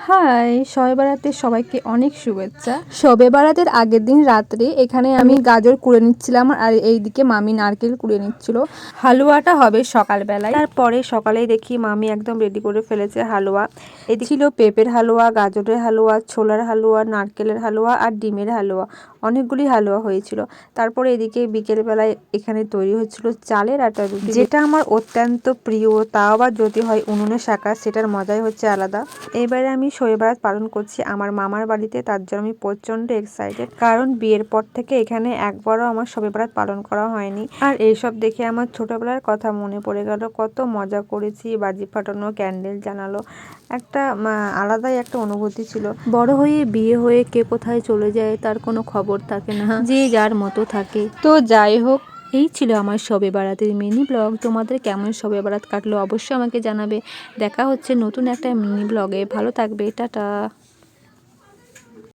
High, শবে বারাতের সবাইকে অনেক শুভেচ্ছা। শবে বারাতের আগের দিন রাত্রে এখানে আমি গাজর কুড়ে নিচ্ছিলাম আর এইদিকে মামি নারকেল কুড়ে নিচ্ছিল। হালুয়াটা হবে সকালবেলায়। তারপরে সকালেই দেখি মামি একদম রেডি করে ফেলেছে হালুয়া। এদিকে ছিল পেঁপের হালুয়া, গাজরের হালুয়া, ছোলার হালুয়া, নারকেলের হালুয়া আর ডিমের হালুয়া। অনেকগুলি হালুয়া হয়েছিল। তারপরে এদিকে বিকেলবেলায় এখানে তৈরি হচ্ছিল চালের আটা রুটি, যেটা আমার অত্যন্ত প্রিয়। তাও আবার যদি হয় উনুনে শাঁকা, সেটার মজাই হচ্ছে আলাদা। এবারে আমি শবে বারাত পালন করছি আমার মামার বাড়িতে, তার জন্য আমি প্রচন্ড এক্সাইটেড, কারণ বিয়ের পর থেকে এখানে একবারও আমার শবে বারাত পালন করা হয়নি। আর এইসব দেখে আমার ছোটবেলার কথা মনে পড়ে গেল, কত মজা করেছি, বাজি ফাটানো, ক্যান্ডেল জানালো, একটা আলাদাই একটা অনুভূতি ছিল। বড় হয়ে বিয়ে হয়ে কে কোথায় চলে যায় তার কোনো খবর থাকে না, যে যার মতো থাকে। তো যাই হোক, এই ছিল আমার শবে বারাতের মিনি ব্লগ। তোমাদের কেমন শবে বারাত কাটলো অবশ্যই আমাকে জানাবে। দেখা হচ্ছে নতুন একটা মিনি ব্লগে। ভালো থাকবে, টাটা।